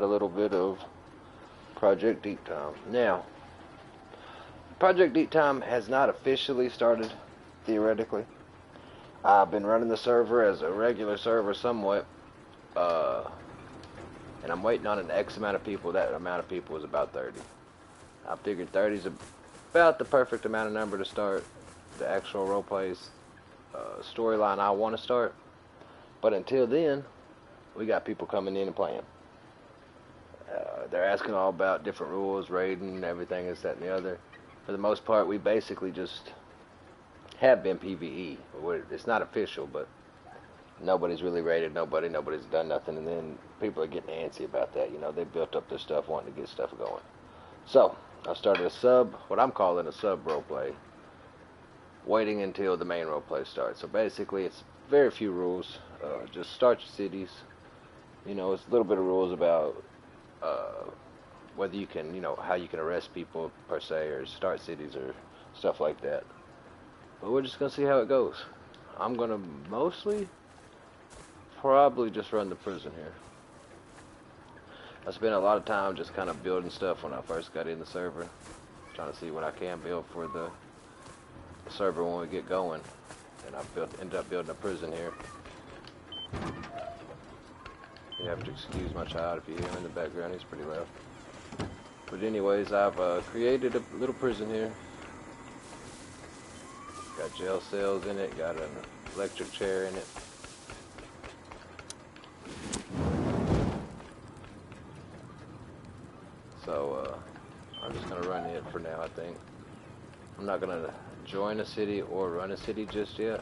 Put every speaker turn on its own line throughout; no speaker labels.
a little bit of Project Deep Time. Now, Project Deep Time has not officially started, theoretically. I've been running the server as a regular server somewhat, uh, and I'm waiting on an X amount of people. That amount of people is about 30. I figured 30 is about the perfect amount of number to start the actual roleplays storyline I want to start. But until then, we got people coming in and playing. They're asking all about different rules, raiding, everything, this, that, and the other. For the most part, we basically just have been PvE. It's not official, but nobody's really raided nobody. Nobody's done nothing, and then people are getting antsy about that. You know, they built up their stuff, wanting to get stuff going. So I started a sub, what I'm calling a sub roleplay, waiting until the main roleplay starts. So basically, it's very few rules. Just start your cities. You know, it's a little bit of rules about whether you can, you know, how you can arrest people per se, or start cities or stuff like that. But we're just gonna see how it goes. I'm gonna mostly probably just run the prison here. I spent a lot of time just kind of building stuff when I first got in the server, trying to see what I can build for the server when we get going. And I ended up building a prison here. You have to excuse my child if you hear him in the background, he's pretty loud. But anyways, I've created a little prison here. Got jail cells in it, got an electric chair in it. So, I'm just going to run it for now, I think. I'm not going to join a city or run a city just yet.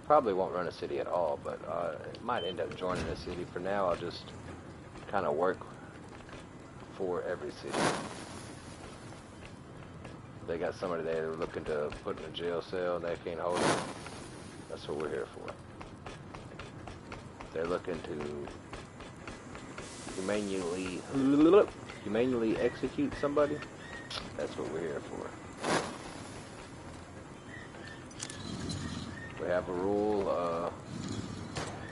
Probably won't run a city at all, but might end up joining a city. For now, I'll just kind of work for every city. They got somebody there they're looking to put in a jail cell and they can't hold it. That's what we're here for. They're looking to humanely execute somebody. That's what we're here for. We have a rule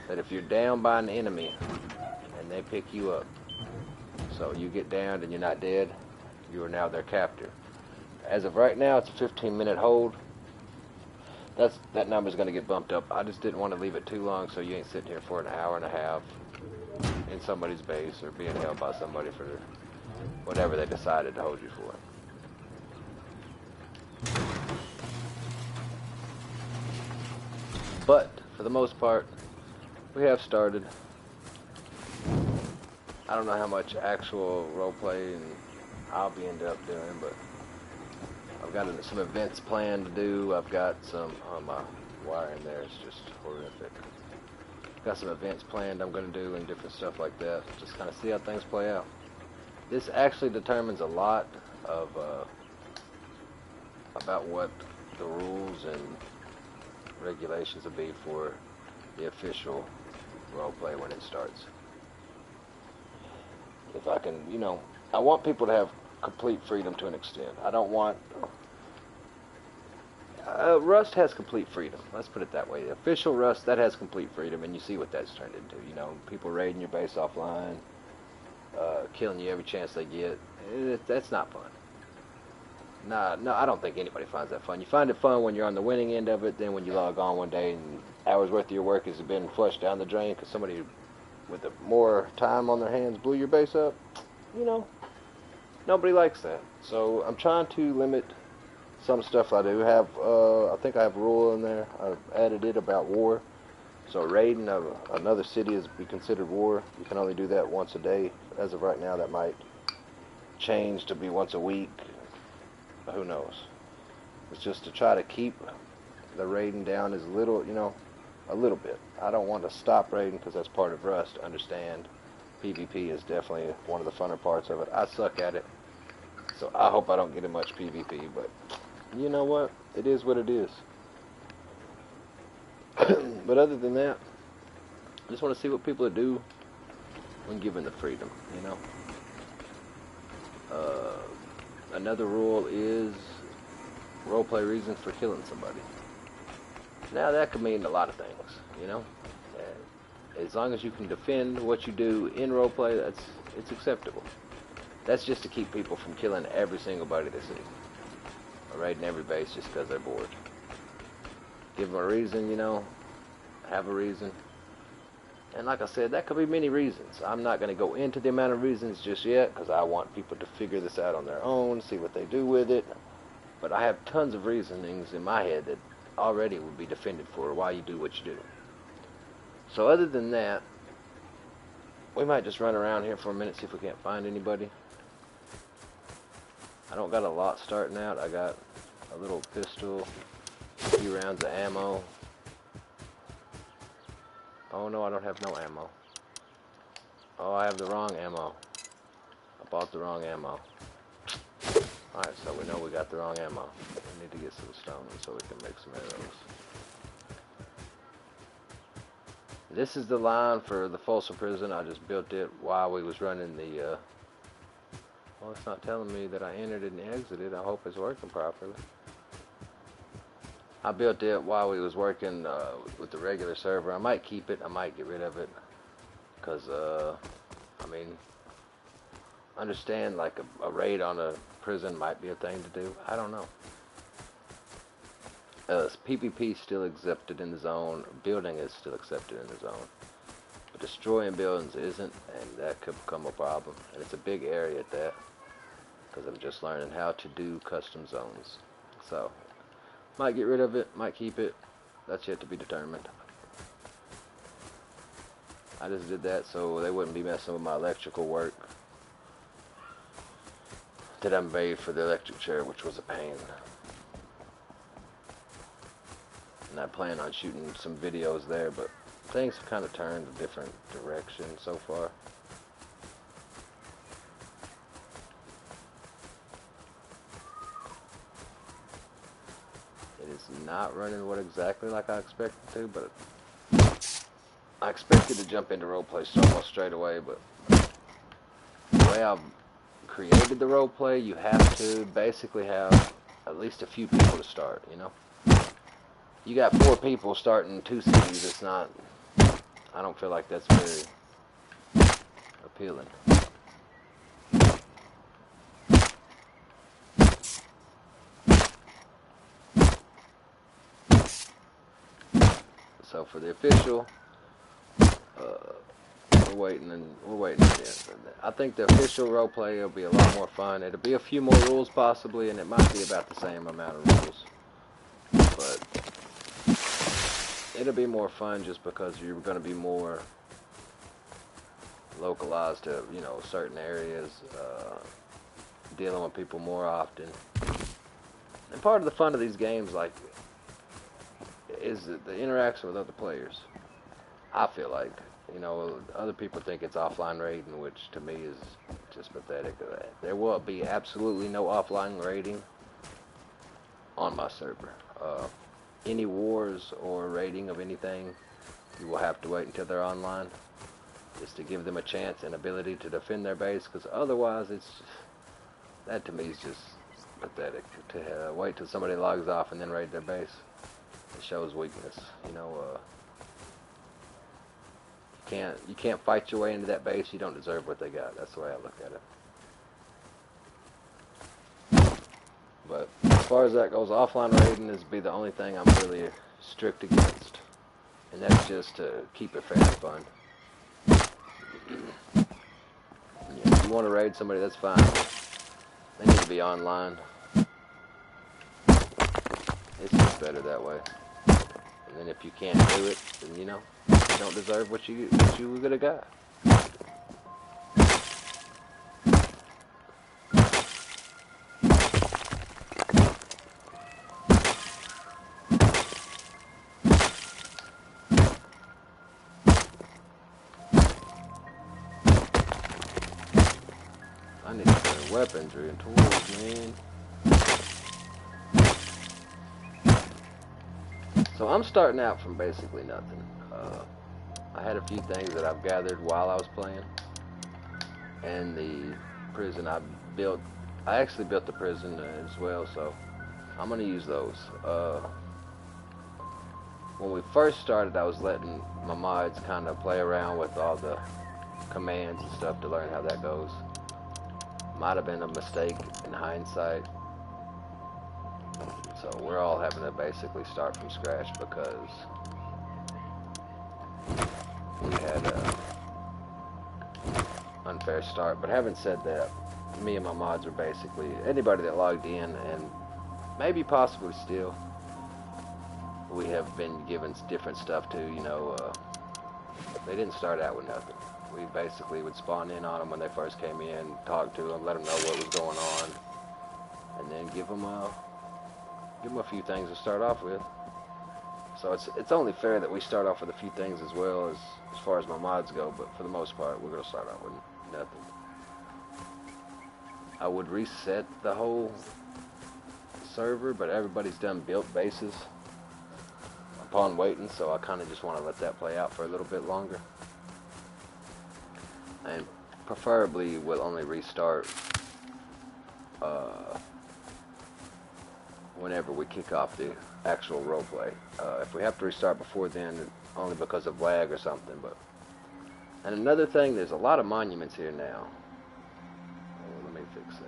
that if you're down by an enemy and they pick you up, so you get downed and you're not dead, you are now their captor. As of right now, it's a 15-minute hold. That number's going to get bumped up. I just didn't want to leave it too long, so you ain't sitting here for an hour and a half in somebody's base or being held by somebody for whatever they decided to hold you for. But for the most part, we have started. I don't know how much actual roleplay and I'll end up doing, but I've got some events planned to do. I've got some my wiring there is just horrific. Got some events planned I'm going to do and different stuff like that. Just kind of see how things play out. This actually determines a lot of about what the rules and regulations will be for the official roleplay when it starts. If I can, you know, I want people to have complete freedom to an extent. I don't want... Rust has complete freedom. Let's put it that way. The official Rust, that has complete freedom, and you see what that's turned into. You know, people raiding your base offline, killing you every chance they get. That's not fun. No, I don't think anybody finds that fun. You find it fun when you're on the winning end of it, then when you log on one day and hours worth of your work has been flushed down the drain because somebody with more time on their hands blew your base up. You know, nobody likes that. So I'm trying to limit some stuff I do have. I think I have a rule in there. I've added it about war. So raiding another city is be considered war. You can only do that once a day. As of right now, that might change to be once a week. Who knows? It's just to try to keep the raiding down as little, you know, a little bit. I don't want to stop raiding because that's part of Rust. Understand, PvP is definitely one of the funner parts of it. I suck at it, so I hope I don't get in much PvP, but you know what? It is what it is. But other than that, I just want to see what people do when given the freedom, you know? Another rule is roleplay reasons for killing somebody. Now that could mean a lot of things, you know? As long as you can defend what you do in roleplay, It's acceptable. That's just to keep people from killing every single body they see. Or raiding every base just because they're bored. Give them a reason, you know. Have a reason. And like I said, that could be many reasons. I'm not going to go into the amount of reasons just yet because I want people to figure this out on their own, see what they do with it. But I have tons of reasonings in my head that already would be defended for why you do what you do. So other than that, we might just run around here for a minute, see if we can't find anybody. I don't got a lot starting out. I got a little pistol, a few rounds of ammo. Oh no, I don't have no ammo. Oh, I have the wrong ammo. I bought the wrong ammo. Alright, so we know we got the wrong ammo. We need to get some stone so we can make some arrows. This is the line for the Folsom Prison. I just built it while we was running the, well, it's not telling me that I entered it and exited. I hope it's working properly. I built it while we was working with the regular server. I might keep it. I might get rid of it. Because, I mean, understand like a raid on a prison might be a thing to do. I don't know. PvP is still accepted in the zone. Building is still accepted in the zone. But destroying buildings isn't, and that could become a problem. And it's a big area at that. Because I'm just learning how to do custom zones. So, might get rid of it, might keep it. That's yet to be determined. I just did that so they wouldn't be messing with my electrical work that I made for the electric chair, which was a pain. And I plan on shooting some videos there, but things have kind of turned a different direction so far. It is not running what exactly like I expected to, but I expected to jump into roleplay almost straight away, but the way I've created the roleplay, you have to basically have at least a few people to start, you know? You got 4 people starting 2 cities, it's not, I don't feel like that's very appealing. So for the official, we're waiting I think the official roleplay will be a lot more fun. It'll be a few more rules possibly, and it might be about the same amount of rules. But it'll be more fun just because you're going to be more localized to, you know, certain areas, dealing with people more often. And part of the fun of these games, like, is the interaction with other players. I feel like, you know, other people think it's offline raiding, which to me is just pathetic. There will be absolutely no offline raiding on my server. Any wars or raiding of anything, you will have to wait until they're online, just to give them a chance and ability to defend their base, because otherwise that to me is just pathetic, to wait till somebody logs off and then raid their base. It shows weakness, you know. You can't fight your way into that base. You don't deserve what they got. That's the way I look at it. But as far as that goes, offline raiding is be the only thing I'm really strict against, and that's just to keep it fair and fun. Yeah, if you want to raid somebody, that's fine. They need to be online. It's just better that way. And then if you can't do it, then you know, you don't deserve what you could have got. I need better weaponry and tools, man. So I'm starting out from basically nothing. I had a few things that I've gathered while I was playing. And the prison I actually built the prison as well, so I'm going to use those. When we first started, I was letting my mods kind of play around with all the commands and stuff to learn how that goes. Might have been a mistake in hindsight. So we're all having to basically start from scratch because we had a unfair start. But having said that, me and my mods are basically anybody that logged in, and maybe possibly still, we have been given different stuff too. You know, they didn't start out with nothing. We basically would spawn in on them when they first came in, talk to them, let them know what was going on, and then give them a few things to start off with. So it's only fair that we start off with a few things as well as far as my mods go, but for the most part, we're going to start off with nothing. I would reset the whole server, but everybody's done built bases upon waiting, so I kind of just want to let that play out for a little bit longer. And preferably we'll only restart whenever we kick off the actual roleplay. If we have to restart before then, only because of lag or something. And another thing, there's a lot of monuments here now. Oh, let me fix that.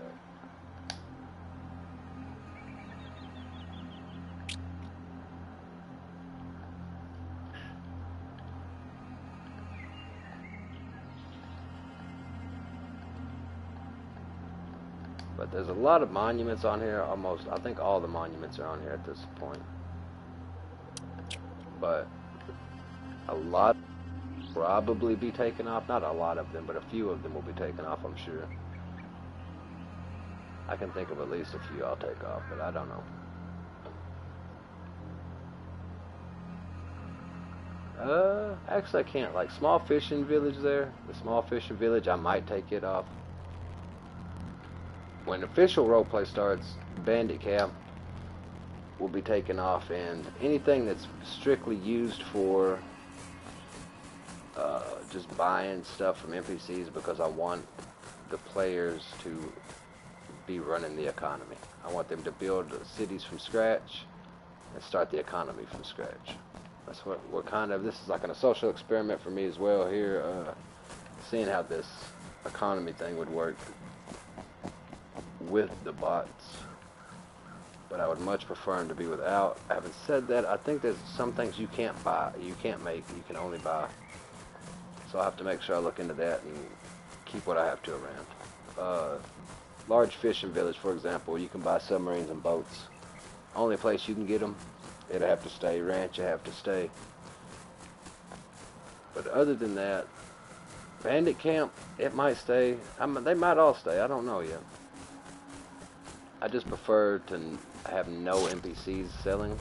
But there's a lot of monuments on here. Almost, I think all the monuments are on here at this point. But a lot probably be taken off. Not a lot of them, but a few of them will be taken off, I'm sure. I can think of at least a few I'll take off, but I don't know. Actually I can't. Like small fishing village there, the small fishing village, I might take it off. When official roleplay starts, Bandit Camp will be taken off, and anything that's strictly used for just buying stuff from NPCs, because I want the players to be running the economy. I want them to build cities from scratch and start the economy from scratch. That's what we're kind of, this is like a social experiment for me as well here, seeing how this economy thing would work with the bots. But I would much prefer them to be without. Having said that, I think there's some things you can't buy, you can't make, you can only buy. So I'll have to make sure I look into that and keep what I have to around. Large fishing village, for example, you can buy submarines and boats. Only place you can get them, it'll have to stay. Ranch, you have to stay. But other than that, Bandit Camp, it might stay. They might all stay, I don't know yet. I just prefer to have no NPCs selling,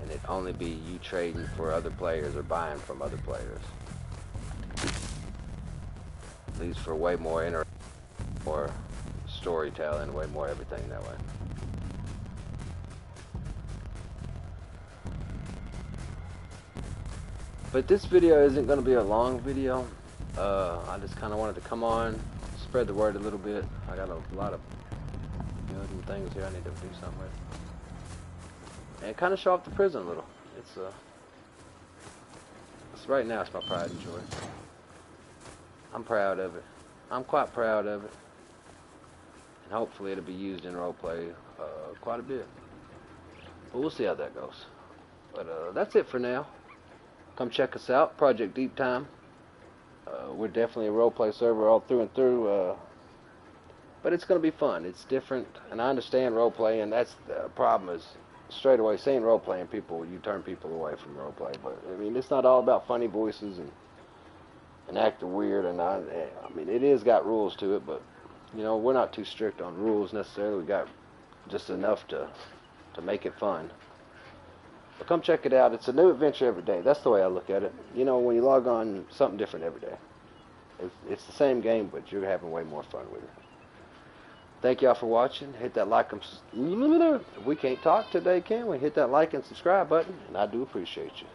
and it only be you trading for other players or buying from other players. Leads for way more more storytelling, way more everything that way. But this video isn't going to be a long video. I just kind of wanted to come on, spread the word a little bit. I got a lot of good and things here I need to do something with, and kind of show off the prison a little. It's right now it's my pride and joy. I'm proud of it. I'm quite proud of it, and hopefully it'll be used in roleplay quite a bit. But we'll see how that goes. But that's it for now. Come check us out, Project Deep Time. We're definitely a roleplay server all through and through. But it's going to be fun. It's different, and I understand roleplay, and that's the problem is straight away saying roleplay and you turn people away from roleplay. But I mean, it's not all about funny voices and acting weird, and I mean, it is got rules to it, but you know, we're not too strict on rules necessarily. We got just enough to make it fun. But come check it out. It's a new adventure every day. That's the way I look at it. You know, when you log on, something different every day. It's the same game, but you're having way more fun with it. Thank y'all for watching. Hit that like and we can't talk today, can we? Hit that like and subscribe button, and I do appreciate you.